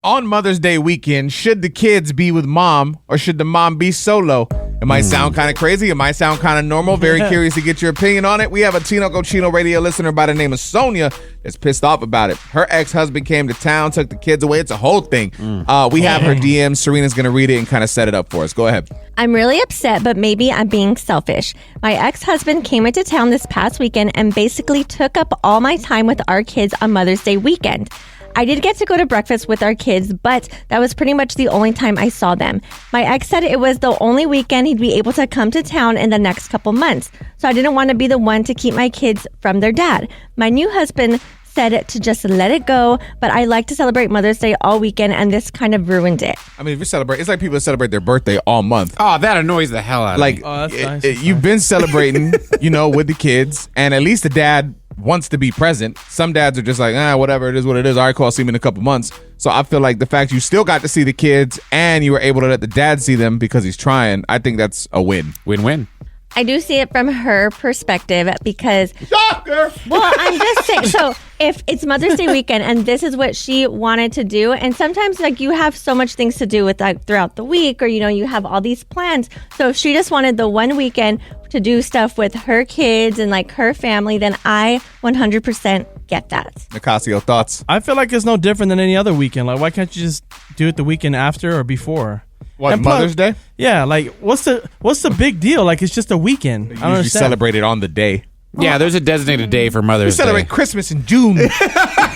On Mother's Day weekend, should the kids be with mom or should the mom be solo? It might sound kind of crazy. It might sound kind of normal. Very curious to get your opinion on it. We have a Tino Cochino radio listener by the name of Sonia that's pissed off about it. Her ex-husband came to town, took the kids away. It's a whole thing. We have her DM. Serena's going to read it and kind of set it up for us. Go ahead. I'm really upset, but maybe I'm being selfish. My ex-husband came into town this past weekend and basically took up all my time with our kids on Mother's Day weekend. I did get to go to breakfast with our kids, but that was pretty much the only time I saw them. My ex said it was the only weekend he'd be able to come to town in the next couple months, so I didn't want to be the one to keep my kids from their dad. My new husband said to just let it go, but I like to celebrate Mother's Day all weekend, and this kind of ruined it. I mean, if you celebrate, it's like people that celebrate their birthday all month. Oh, that annoys the hell out of me. Like, you've been celebrating, with the kids, and at least the dad wants to be present. Some dads are just like, whatever, it is what it is. All right, cool, I'll see him in a couple months. So I feel like the fact you still got to see the kids and you were able to let the dad see them because he's trying, I think that's a win. Win-win. I do see it from her perspective because, Shocker! Well, I'm just saying, so if it's Mother's Day weekend and this is what she wanted to do, and sometimes like you have so much things to do with like throughout the week, or you have all these plans. So if she just wanted the one weekend to do stuff with her kids and like her family, then I 100% get that. Nicasio, thoughts? I feel like it's no different than any other weekend. Like, why can't you just do it the weekend after or before? What, and Mother's Day? Yeah, like what's the big deal? Like, it's just a weekend. I don't You understand. celebrate it on the day. Yeah, there's a designated day for Mother's You celebrate Day. Christmas in June.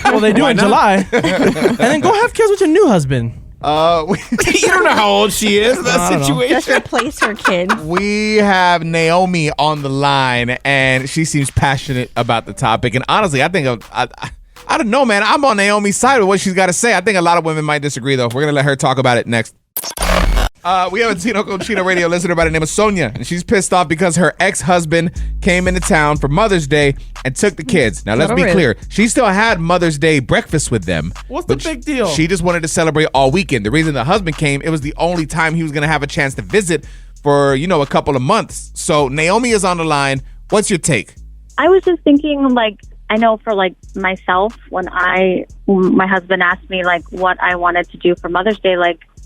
Well, they do in July. And then go have kids with your new husband. You don't know how old she is in that situation. Just replace her kids. We have Naomi on the line, and she seems passionate about the topic. And honestly, I think I don't know, man. I'm on Naomi's side with what she's got to say. I think a lot of women might disagree, though. We're going to let her talk about it next. We have a Tino Cochino radio listener by the name of Sonia, and she's pissed off because her ex-husband came into town for Mother's Day and took the kids. Now, let's be clear. She still had Mother's Day breakfast with them. What's the big deal? She just wanted to celebrate all weekend. The reason the husband came, it was the only time he was going to have a chance to visit for, a couple of months. So Naomi is on the line. What's your take? I was just thinking, I know for myself, when my husband asked me what I wanted to do for Mother's Day,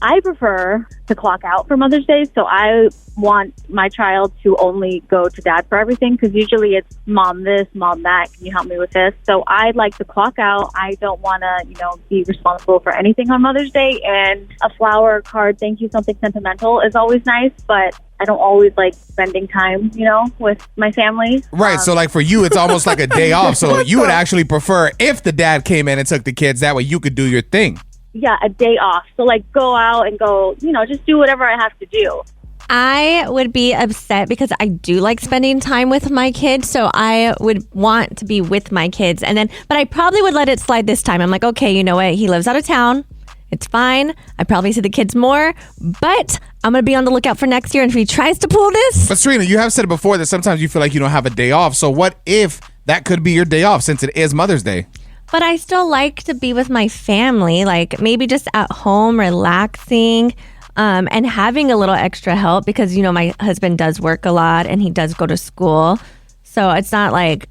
I prefer to clock out for Mother's Day, so I want my child to only go to dad for everything, because usually it's mom this, mom that, can you help me with this? So I'd like to clock out. I don't want to, be responsible for anything on Mother's Day, and a flower, card, thank you, something sentimental is always nice, but I don't always like spending time, with my family. Right, so for you, it's almost like a day off, so you would actually prefer if the dad came in and took the kids, that way you could do your thing. Yeah, a day off. So go out and go, just do whatever I have to do. I would be upset because I do like spending time with my kids, so I would want to be with my kids. But I probably would let it slide this time. I'm like, okay, you know what? He lives out of town. It's fine. I probably see the kids more, but I'm going to be on the lookout for next year. And if he tries to pull this. But Serena, you have said it before that sometimes you feel like you don't have a day off. So what if that could be your day off since it is Mother's Day? But I still like to be with my family, maybe just at home, relaxing, and having a little extra help because, my husband does work a lot and he does go to school. So it's not like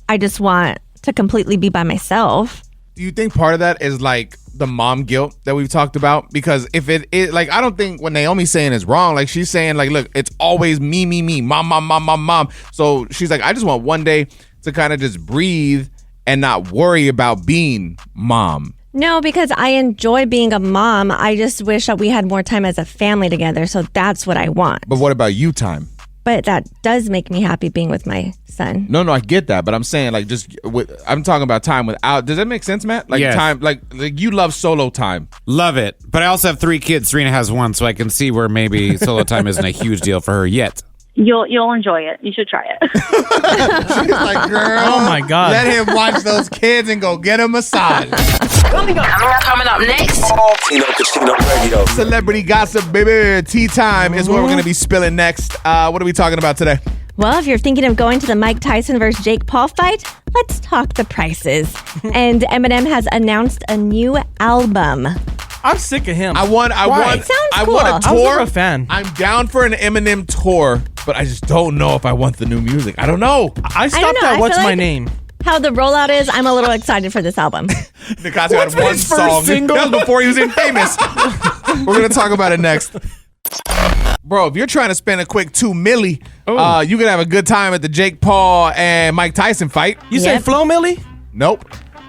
I just want to completely be by myself. Do you think part of that is the mom guilt that we've talked about? Because if it is I don't think what Naomi's saying is wrong. She's saying look, it's always me, mom. So she's I just want one day to kind of just breathe and not worry about being mom. No, because I enjoy being a mom. I just wish that we had more time as a family together. So that's what I want. But what about you time? But that does make me happy being with my son. No, I get that. But I'm saying I'm talking about time without. Does that make sense, Matt? Yes. Time, you love solo time. Love it. But I also have 3 kids. Serena has 1, so I can see where maybe solo time isn't a huge deal for her yet. You'll enjoy it. You should try it. She's like, girl, oh my God, let him watch those kids and go get a massage. Coming up next. Tino Cochino Radio. Celebrity gossip, baby. Tea time is what we're going to be spilling next. What are we talking about today? Well, if you're thinking of going to the Mike Tyson versus Jake Paul fight, let's talk the prices. And Eminem has announced a new album. I'm sick of him. It sounds cool. I want a I was tour. never a fan. I'm down for an Eminem tour, but I just don't know if I want the new music. I don't know. I stopped at What's My Name. how the rollout is, I'm a little excited for this album. Nicasio had one his first song. single? That was before he was in famous. We're going to talk about it next. Bro, if you're trying to spend a quick $2 million, you can have a good time at the Jake Paul and Mike Tyson fight. You say Flo Millie? Nope.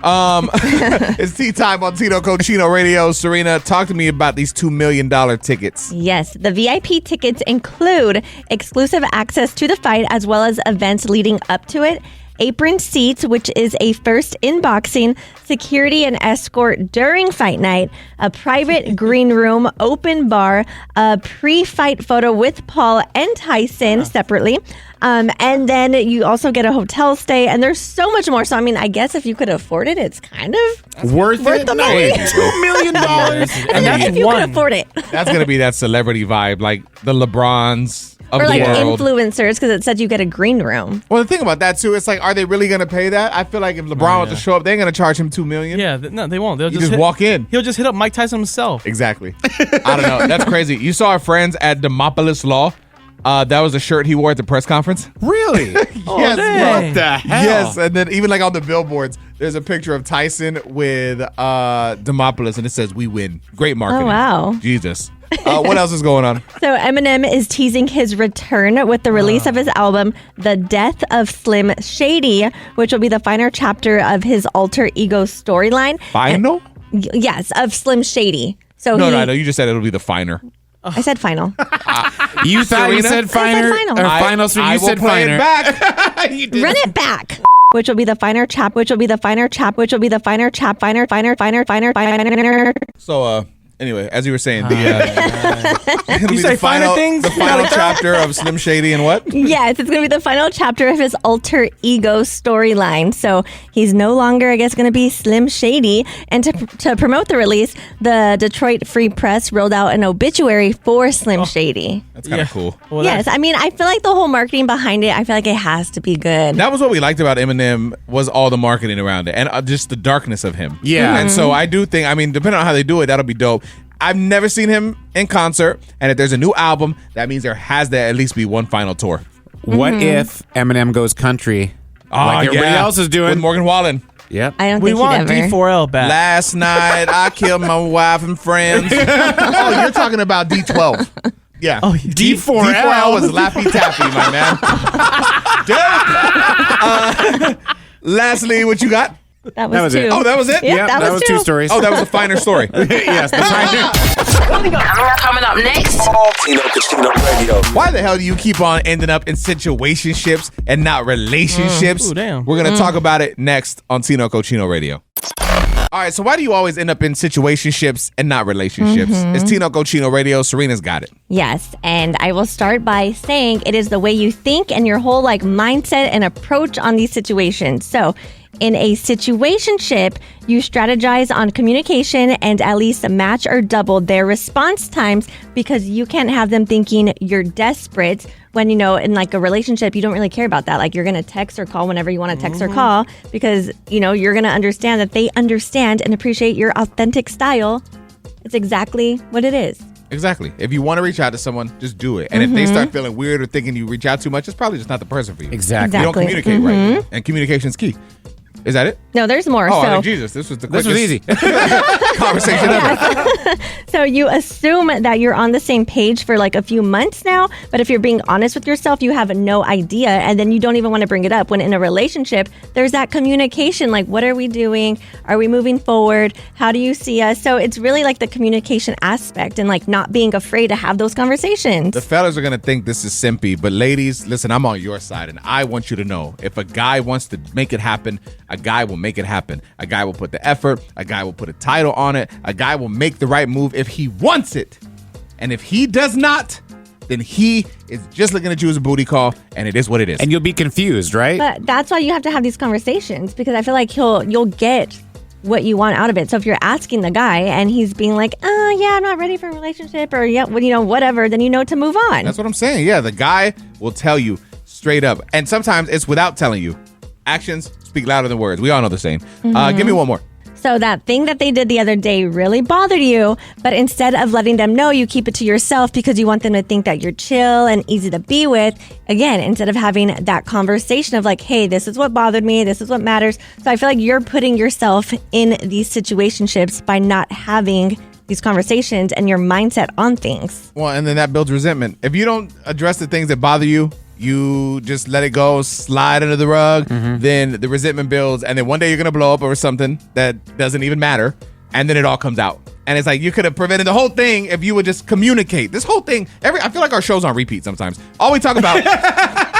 It's tea time on Tino Cochino Radio. Serena, talk to me about these $2 million tickets. Yes, the VIP tickets include exclusive access to the fight as well as events leading up to it, apron seats, which is a first in boxing, security and escort during fight night, a private green room, open bar, a pre-fight photo with Paul and Tyson separately. And then you also get a hotel stay, and there's so much more. So, I mean, I guess if you could afford it, it's kind of worth the money. $2 million. And that's if you one. could afford it. That's going to be that celebrity vibe, like the LeBrons of Or the like world. influencers, because it said you get a green room. Well, the thing about that, too, it's like, are they really going to pay that? I feel like if LeBron wants to show up, they're going to charge him $2 million. Yeah, no, they won't. They'll You just walk in. He'll just hit up Mike Tyson himself. Exactly. I don't know. That's crazy. You saw our friends at Demopolis Law. That was a shirt he wore at the press conference. Really? Yes, dang. bro. What the hell? Yes, and then even like on the billboards, there's a picture of Tyson with Demopolis, and it says, "We win." Great marketing. Oh, wow. Jesus. What else is going on? So Eminem is teasing his return with the release of his album, The Death of Slim Shady, which will be the final chapter of his alter ego storyline. Final? Yes, of Slim Shady. So No, you just said it'll be the finer. I said final. You thought you Serena? said finer? final. Or final, so I you will said play finer. it back. You did. Run it back. Which will be the finer chap. Which will be the finer chap. Which will be the finer chap. Finer. So, anyway, as you were saying, it'll be say the finer things? The final chapter of Slim Shady and what? Yes, it's going to be the final chapter of his alter ego storyline. So he's no longer, I guess, going to be Slim Shady. And to promote the release, the Detroit Free Press rolled out an obituary for Slim Shady. That's kind of cool. Well, Yes, I mean, I feel like the whole marketing behind it, I feel like it has to be good. That was what we liked about Eminem, was all the marketing around it and just the darkness of him. Yeah. And so I do think, I mean, depending on how they do it, that'll be dope. I've never seen him in concert, and if there's a new album, that means there has to at least be one final tour. What if Eminem goes country like everybody else is doing? With Morgan Wallen. Yep. I don't we think want he'd ever. D4L back. Last night, I killed my wife and friends. Oh, you're talking about D12. Yeah. Oh, D4L. D4L was Laffy Taffy, my man. Dude. Lastly, what you got? That was was it. two. Oh, that was it? Yep, that was two two. stories. Oh, that was a finer story. Yes, the finer. Coming up next. Tino Cochino Radio. Why the hell do you keep on ending up in situationships and not relationships? Ooh, damn. We're going to talk about it next on Tino Cochino Radio. All right, so why do you always end up in situationships and not relationships? It's Tino Cochino Radio. Serena's got it. Yes, and I will start by saying it is the way you think and your whole mindset and approach on these situations. So, in a situationship, you strategize on communication and at least match or double their response times because you can't have them thinking you're desperate when, in a relationship, you don't really care about that. Like, you're going to text or call whenever you want to text or call because, you're going to understand that they understand and appreciate your authentic style. It's exactly what it is. Exactly. If you want to reach out to someone, just do it. And if they start feeling weird or thinking you reach out too much, it's probably just not the person for you. Exactly. You don't communicate right. And communication's key. Is that it? No, there's more. Oh, so, like, Jesus, this was the This quickest was easy. conversation ever. So you assume that you're on the same page for a few months now, but if you're being honest with yourself, you have no idea, and then you don't even want to bring it up. When in a relationship, there's that communication, what are we doing? Are we moving forward? How do you see us? So it's really the communication aspect and not being afraid to have those conversations. The fellas are going to think this is simpy, but ladies, listen, I'm on your side, and I want you to know, if a guy wants to make it happen, a guy will make it happen. A guy will put the effort. A guy will put a title on it. A guy will make the right move if he wants it. And if he does not, then he is just looking at you as a booty call, and it is what it is. And you'll be confused, right? But that's why you have to have these conversations because I feel like you'll get what you want out of it. So if you're asking the guy and he's being like, yeah, I'm not ready for a relationship or whatever, then you know to move on. That's what I'm saying. Yeah, the guy will tell you straight up. And sometimes it's without telling you. Actions speak louder than words. We all know the saying. Give me one more. So that thing that they did the other day really bothered you, but instead of letting them know, you keep it to yourself because you want them to think that you're chill and easy to be with. Again, instead of having that conversation of like, hey, this is what bothered me, this is what matters. So I feel like you're putting yourself in these situationships by not having these conversations and your mindset on things. Well, and then that builds resentment. If you don't address the things that bother you, you just let it go, slide under the rug, then the resentment builds, and then one day you're going to blow up over something that doesn't even matter, and then it all comes out. And it's like you could have prevented the whole thing if you would just communicate. This whole thing, I feel like our show's on repeat sometimes. All we talk about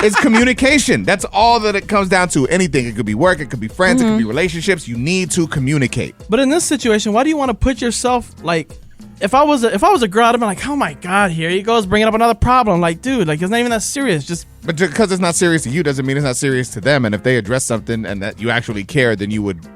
is communication. That's all that it comes down to. Anything. It could be work, it could be friends, it could be relationships. You need to communicate. But in this situation, why do you want to put yourself like? If I was a girl, I'd have been like, oh my God, here he goes bringing up another problem. Like, dude, like it's not even that serious. But because it's not serious to you doesn't mean it's not serious to them. And if they address something and that you actually care, then you would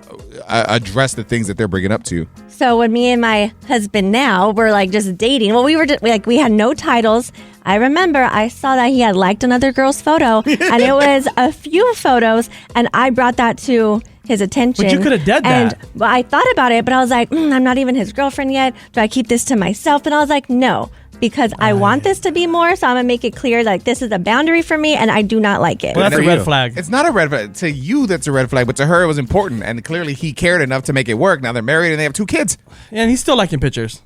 address the things that they're bringing up to you. So when me and my husband now were like just dating, well, we had no titles. I remember I saw that he had liked another girl's photo, and it was a few photos, and I brought that to his attention. But you could have done that. And well, I thought about it, but I was like, I'm not even his girlfriend yet. Do I keep this to myself? And I was like, no, because I want this to be more. So I'm going to make it clear that this is a boundary for me and I do not like it. Well, that's a red flag. It's not a red flag. To you, that's a red flag. But to her, it was important. And clearly he cared enough to make it work. Now they're married and they have 2 kids. And he's still liking pictures.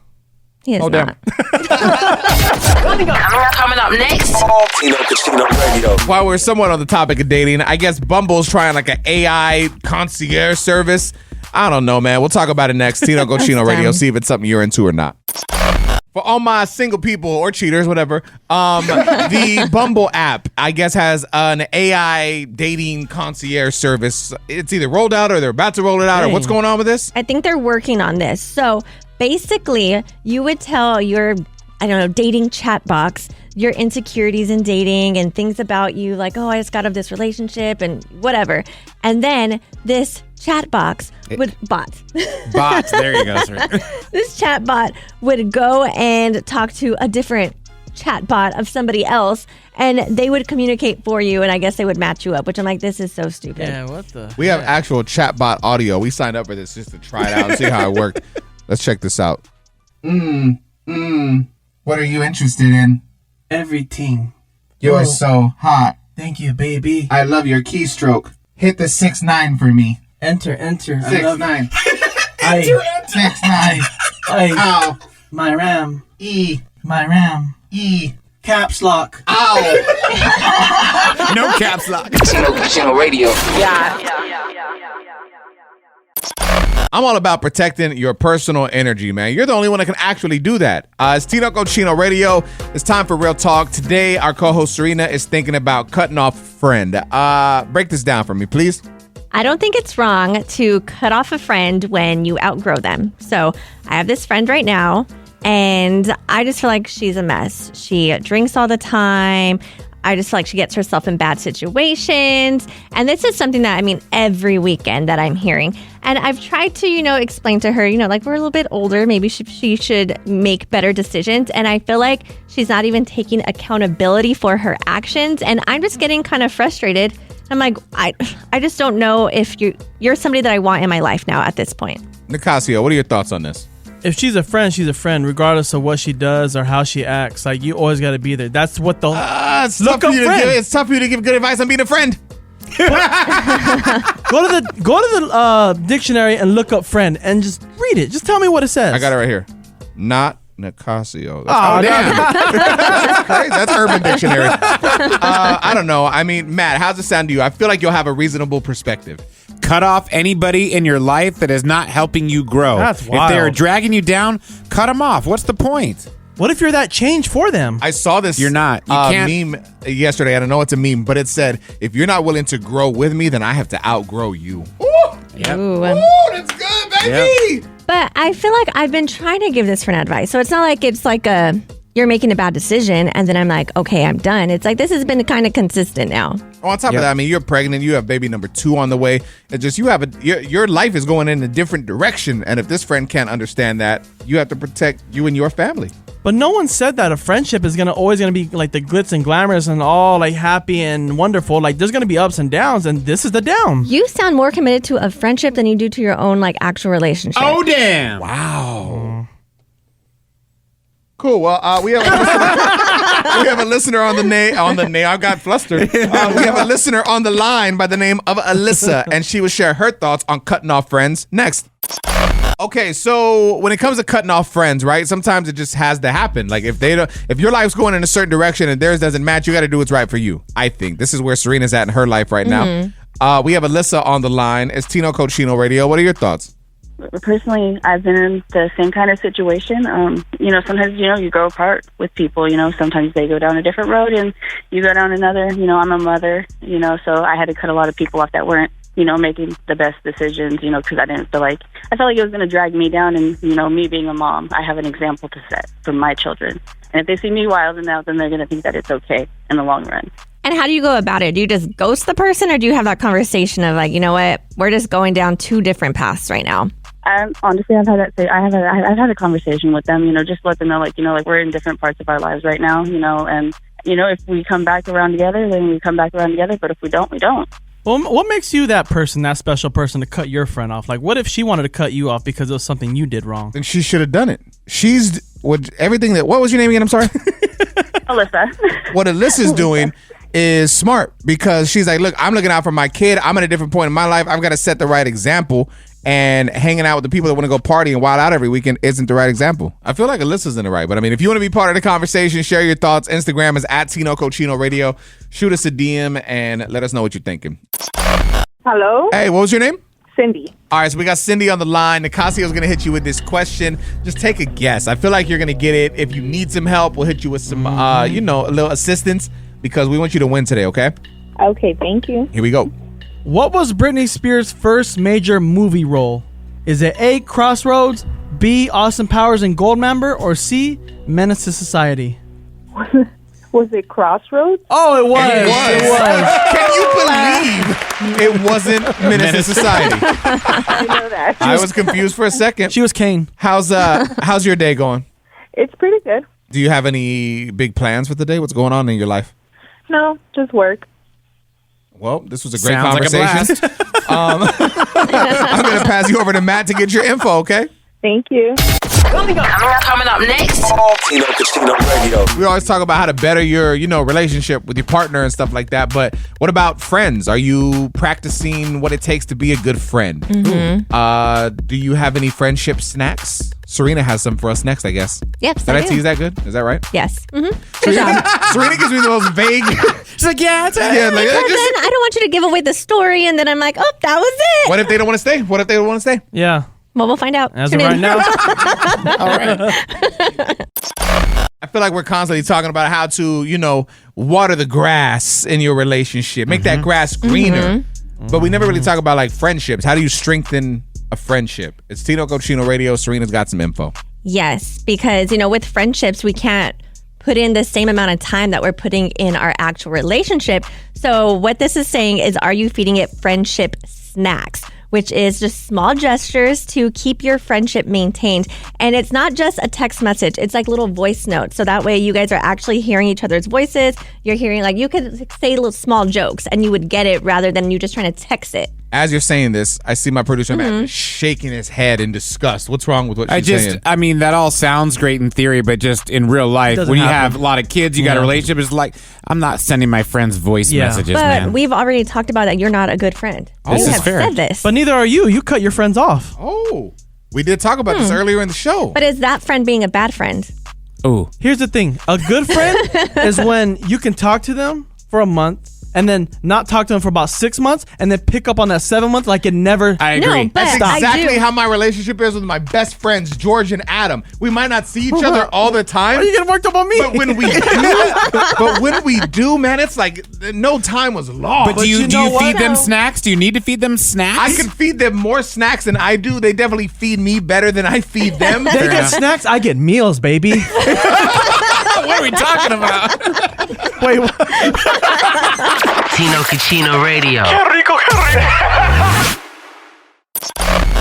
He is not. Damn. Coming up next. Tino Casino Radio. While we're somewhat on the topic of dating, I guess Bumble's trying like an AI concierge service. I don't know, man. We'll talk about it next. Tino Cochino Radio. See if it's something you're into or not. For all my single people or cheaters, whatever, the Bumble app, I guess, has an AI dating concierge service. It's either rolled out or they're about to roll it out. Or what's going on with this? I think they're working on this. So basically, you would tell your, dating chat box your insecurities in dating and things about you, like, oh, I just got out of this relationship and whatever. And then this chat box would Bots. There you go, sir. This chat bot would go and talk to a different chat bot of somebody else, and they would communicate for you, and I guess they would match you up, which I'm like, this is so stupid. Yeah, what the? We have actual chatbot audio. We signed up for this just to try it out and see how it worked. Let's check this out. What are you interested in? Everything. You're so hot. Thank you, baby. I love your keystroke. Hit the 6-9 for me. Enter. 6-9. 6-9. Ow. My RAM. E. My RAM. E. Caps lock. Ow. No caps lock. Tino Radio. I'm all about protecting your personal energy, man. You're the only one that can actually do that. It's Tino Cochino Radio. It's time for Real Talk. Today, our co-host Serina is thinking about cutting off a friend. Break this down for me, please. I don't think it's wrong to cut off a friend when you outgrow them. So I have this friend right now, and I just feel like she's a mess. She drinks all the time. I just feel like she gets herself in bad situations. And this is something that, every weekend that I'm hearing. And I've tried to, explain to her, like we're a little bit older. Maybe she should make better decisions. And I feel like she's not even taking accountability for her actions. And I'm just getting kind of frustrated. I'm like, I just don't know if you're somebody that I want in my life now at this point. Nicasio, what are your thoughts on this? If she's a friend, regardless of what she does or how she acts. Like, you always got to be there. That's what the it's tough for you to give good advice on being a friend. Go to the dictionary and look up friend and just read it. Just tell me what it says. I got it right here. Not Nicasio. Oh, damn. That's crazy. That's Urban Dictionary. I don't know. Matt, how's it sound to you? I feel like you'll have a reasonable perspective. Cut off anybody in your life that is not helping you grow. That's wild. If they're dragging you down, cut them off. What's the point? What if you're that change for them? I saw this. You're not. You can't. Meme yesterday. I don't know it's a meme, but it said, if you're not willing to grow with me, then I have to outgrow you. Ooh, Yep. Ooh. that's good, baby. Yep. But I feel like I've been trying to give this friend advice. So it's not like it's like you're making a bad decision and then I'm like, okay, I'm done. It's like this has been kind of consistent now. On top of that, you're pregnant. You have baby number 2 on the way. It's just your life is going in a different direction. And if this friend can't understand that, you have to protect you and your family. But no one said that a friendship is always gonna be like the glitz and glamorous and all like happy and wonderful. Like there's gonna be ups and downs, and this is the down. You sound more committed to a friendship than you do to your own like actual relationship. Oh, damn. Wow. Cool. Well, we have a listener, we have a listener on the name. I got flustered. We have a listener on the line by the name of Alyssa, and she will share her thoughts on cutting off friends next. Okay, so when it comes to cutting off friends, right? Sometimes it just has to happen. Like if your life's going in a certain direction and theirs doesn't match, you got to do what's right for you. I think this is where Serina's at in her life right now. We have Alyssa on the line. It's Tino Cochino Radio. What are your thoughts? Personally, I've been in the same kind of situation. Sometimes, you grow apart with people. Sometimes they go down a different road and you go down another. I'm a mother, so I had to cut a lot of people off that weren't, making the best decisions, because I felt like it was going to drag me down. And, me being a mom, I have an example to set for my children. And if they see me wilding out, then they're going to think that it's okay in the long run. And how do you go about it? Do you just ghost the person, or do you have that conversation of like, you know what, we're just going down two different paths right now? Honestly, I've had a conversation with them, just let them know, like we're in different parts of our lives right now, and, if we come back around together, then we come back around together. But if we don't, we don't. Well, what makes you that person, that special person to cut your friend off? Like, what if she wanted to cut you off because it was something you did wrong? Then she should have done it. What was your name again? I'm sorry. Alyssa. What Alyssa's doing is smart, because she's like, look, I'm looking out for my kid. I'm at a different point in my life. I've got to set the right example. And hanging out with the people that want to go party and wild out every weekend isn't the right example. I feel like Alyssa's in the right. But I mean, if you want to be part of the conversation, share your thoughts. Instagram is at Tino Cochino Radio. Shoot us a DM and let us know what you're thinking. Hello? Hey, what was your name? Cindy. All right, so we got Cindy on the line. Nicasio's going to hit you with this question. Just take a guess. I feel like you're going to get it. If you need some help, we'll hit you with some, a little assistance, because we want you to win today, okay? Okay, thank you. Here we go. What was Britney Spears' first major movie role? Is it A, Crossroads, B, Austin Powers and Goldmember, or C, Menace to Society? Was it Crossroads? Oh, it was. Can you believe it wasn't Menace to Society? I know that. I was confused for a second. She was Kane. How's your day going? It's pretty good. Do you have any big plans for the day? What's going on in your life? No, just work. Well, this was a great Sounds like a conversation. I'm going to pass you over to Matt to get your info, okay? Thank you. Coming up next. Tino Casino Radio. We always talk about how to better your, relationship with your partner and stuff like that. But what about friends? Are you practicing what it takes to be a good friend? Mm-hmm. Do you have any friendship snacks? Serina has some for us next, I guess. Yep. Did I tease that good? Is that right? Yes. Mm-hmm. Good job. Serina gives me the most vague. She's like, yeah, it's yeah, like, Then I don't want you to give away the story, and then I'm like, oh, that was it. What if they don't want to stay? What if they don't want to stay? Yeah. Well, we'll find out. As Tune of right in. now. all right. I feel like we're constantly talking about how to, water the grass in your relationship, make that grass greener. But we never really talk about like friendships. How do you strengthen a friendship? It's Tino Cochino Radio. Serina's got some info. Yes, because, with friendships, we can't put in the same amount of time that we're putting in our actual relationship. So what this is saying is, are you feeding it friendship snacks? Which is just small gestures to keep your friendship maintained. And it's not just a text message. It's like little voice notes. So that way you guys are actually hearing each other's voices. You're hearing, like, you could say little small jokes and you would get it rather than you just trying to text it. As you're saying this, I see my producer Matt shaking his head in disgust. What's wrong with what she's saying? I mean, that all sounds great in theory, but just in real life, Doesn't when you happen. have a lot of kids, you got a relationship, it's like, I'm not sending my friends voice messages, But man. we've already talked about that you're not a good friend. This We is have fair. said this. But neither are you. You cut your friends off. Oh, we did talk about this earlier in the show. But is that friend being a bad friend? Oh, Here's the thing. A good friend is when you can talk to them for a month and then not talk to them for about 6 months and then pick up on that 7 month like it never. I No, agree. but That's I exactly do. how my relationship is with my best friends, George and Adam. We might not see each other all the time. Why are you getting worked up on me? But when we do, man, it's like no time was lost. But do you you know feed what? them snacks? Do you need to feed them snacks? I can feed them more snacks than I do. They definitely feed me better than I feed them. They get enough. snacks. I get meals, baby. What are we talking about? Wait, what? Tino Cochino Radio.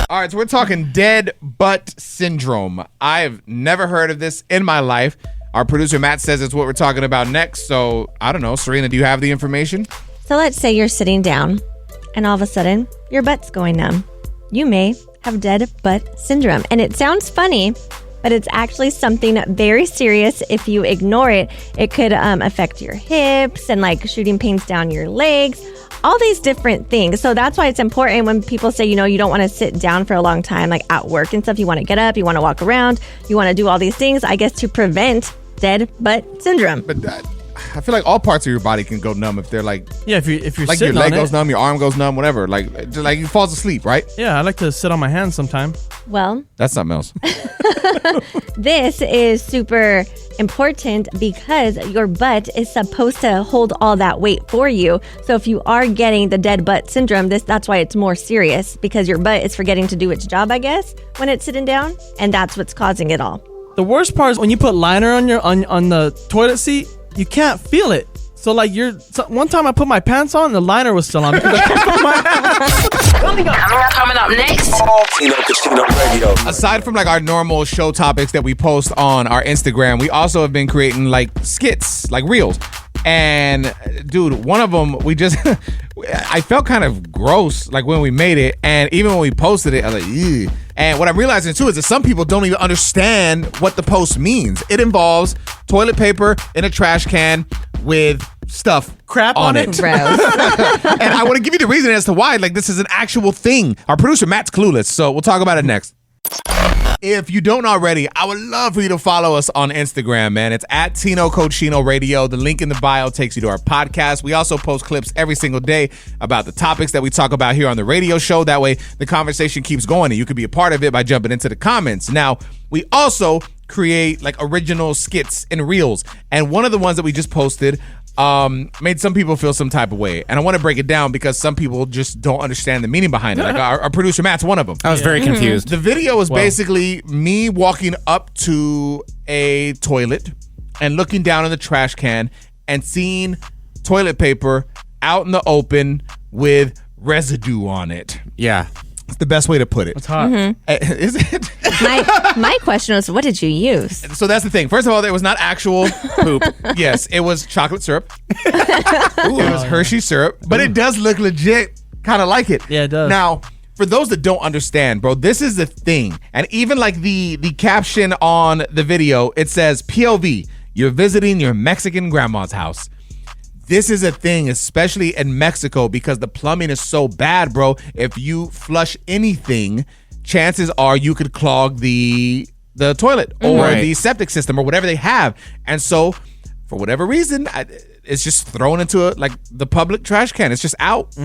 All right, so we're talking dead butt syndrome. I've never heard of this in my life. Our producer Matt says it's what we're talking about next. So I don't know, Serena, do you have the information? So let's say you're sitting down and all of a sudden your butt's going numb. You may have dead butt syndrome. And it sounds funny, but it's actually something very serious. If you ignore it, it could affect your hips and like shooting pains down your legs, all these different things. So that's why it's important when people say, you know, you don't want to sit down for a long time, like at work and stuff. You want to get up, you want to walk around, you want to do all these things, I guess, to prevent dead butt syndrome. But I feel like all parts of your body can go numb if they're like, Yeah, if you're like sitting your leg on goes it. numb, your arm goes numb, whatever. Like, just like you falls asleep, right? Yeah, I like to sit on my hands sometime. Well, That's something else. this is super important because your butt is supposed to hold all that weight for you. So if you are getting the dead butt syndrome, that's why it's more serious, because your butt is forgetting to do its job, I guess, when it's sitting down, and that's what's causing it all. The worst part is when you put liner on your on the toilet seat, you can't feel it. So like one time I put my pants on, the liner was still on because I couldn't put my hands. Coming up next. Tino and Nicasio Radio. Aside from like our normal show topics that we post on our Instagram, we also have been creating like skits, like reels. And dude, one of them, I felt kind of gross like when we made it, and even when we posted it, I was like, ew. And what I'm realizing too is that some people don't even understand what the post means. It involves toilet paper in a trash can with stuff Crap on on it. it? And I want to give you the reason as to why. Like, this is an actual thing. Our producer Matt's clueless, so we'll talk about it next. If you don't already, I would love for you to follow us on Instagram, man. It's at Tino Cochino Radio. The link in the bio takes you to our podcast. We also post clips every single day about the topics that we talk about here on the radio show. That way, the conversation keeps going, and you can be a part of it by jumping into the comments. Now, we also create like original skits and reels, and one of the ones that we just posted made some people feel some type of way, and I want to break it down because some people just don't understand the meaning behind it. Like our producer Matt's one of them. I was very confused. The video is basically me walking up to a toilet and looking down in the trash can and seeing toilet paper out in the open with residue on it. Yeah. It's the best way to put it. It's hot. Is it? My question was, what did you use? So that's the thing. First of all, it was not actual poop. Yes, it was chocolate syrup. It was Hershey syrup, but it does look legit, kind of like it. Yeah, it does. Now, for those that don't understand, bro, this is the thing. And even like the caption on the video, it says POV, you're visiting your Mexican grandma's house. This is a thing, especially in Mexico, because the plumbing is so bad, bro. If you flush anything, chances are you could clog the toilet or the septic system or whatever they have. And so, for whatever reason, it's just thrown into the public trash can. It's just out.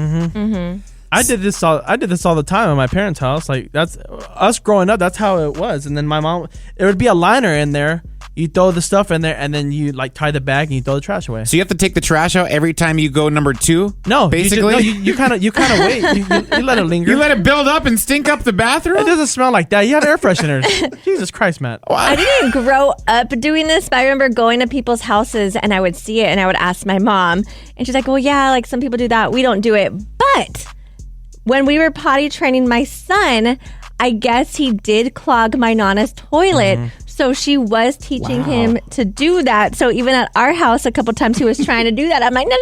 I did this all the time at my parents' house. Like, that's us growing up. That's how it was. And then my mom, there would be a liner in there. You throw the stuff in there, and then you like tie the bag and you throw the trash away. So you have to take the trash out every time you go number 2? No, basically, you kind of wait. You let it linger. You let it build up and stink up the bathroom. It doesn't smell like that. You have air fresheners. Jesus Christ, Matt. I didn't grow up doing this, but I remember going to people's houses and I would see it and I would ask my mom, and she's like, well, yeah, like some people do that. We don't do it. But when we were potty training my son, I guess he did clog my Nana's toilet. So she was teaching him to do that. So even at our house, a couple times he was trying to do that. I'm like, no.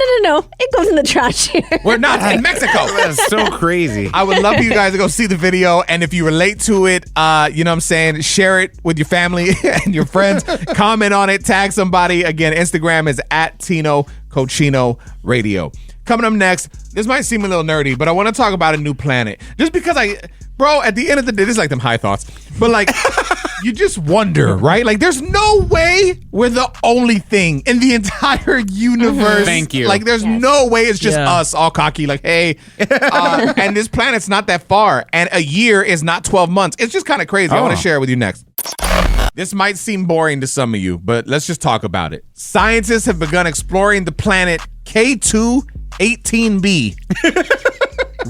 It goes in the trash here. We're not in Mexico. That's so crazy. I would love for you guys to go see the video, and if you relate to it, you know what I'm saying, share it with your family and your friends. Comment on it, tag somebody. Again, Instagram is at Tino Cochino Radio. Coming up next, this might seem a little nerdy, but I want to talk about a new planet. Just because bro, at the end of the day, this is like them high thoughts, but like, you just wonder, right? Like, there's no way we're the only thing in the entire universe. Thank you. Like, there's no way it's just us all cocky, like, hey. And this planet's not that far, and a year is not 12 months. It's just kind of crazy. I want to share it with you next. This might seem boring to some of you, but let's just talk about it. Scientists have begun exploring the planet K2-18b,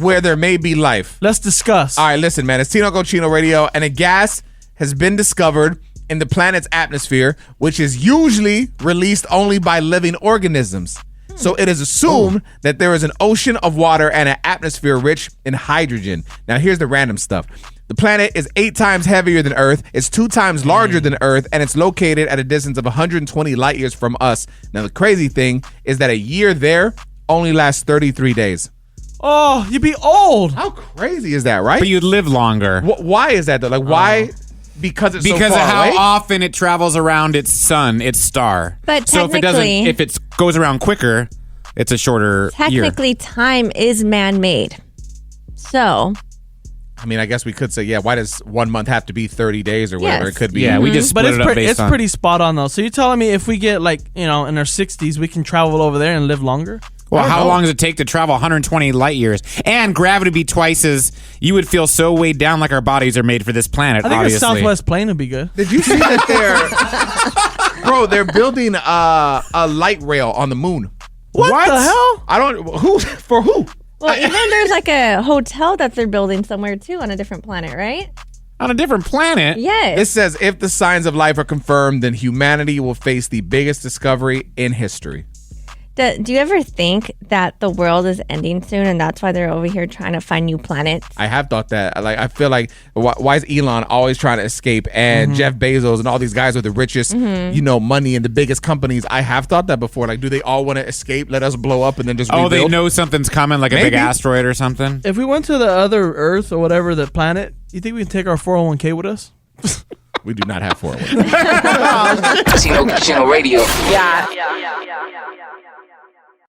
where there may be life. Let's discuss. All right, listen, man. It's Tino Cochino Radio, and a gas has been discovered in the planet's atmosphere, which is usually released only by living organisms. So it is assumed that there is an ocean of water and an atmosphere rich in hydrogen. Now, here's the random stuff. The planet is 8 times heavier than Earth. It's 2 times larger than Earth, and it's located at a distance of 120 light years from us. Now, the crazy thing is that a year there only lasts 33 days. Oh, you'd be old. How crazy is that, right? But you'd live longer. Why is that, though? Like, why? Because it's Because so of far how away? often it travels around its sun, its star. But so if it goes around quicker, it's a shorter year. Technically, time is man-made. So, I mean, I guess we could say, yeah, why does 1 month have to be 30 days or whatever? Yes. It could be. Yeah, we just But split it up based it's on. pretty spot on though. So you're telling me if we get like, in our 60s, we can travel over there and live longer? Well, how know. long does it take to travel 120 light years? And gravity be twice as... You would feel so weighed down like our bodies are made for this planet, I think obviously. a Southwest plane would be good. Did you see that they're building a light rail on the moon? What the hell? I don't for who? well, even there's like a hotel that they're building somewhere too on a different planet, right? On a different planet? Yes. It says if the signs of life are confirmed, then humanity will face the biggest discovery in history. Do you ever think that the world is ending soon and that's why they're over here trying to find new planets? I have thought that. Like, I feel like why is Elon always trying to escape, and Jeff Bezos and all these guys with the richest, money and the biggest companies? I have thought that before. Like, do they all want to escape, let us blow up, and then just Oh, rebuild? they know something's coming, like a big Maybe. asteroid or something? If we went to the other Earth or whatever, the planet, you think we can take our 401k with us? We do not have 401. Tino Radio. Yeah.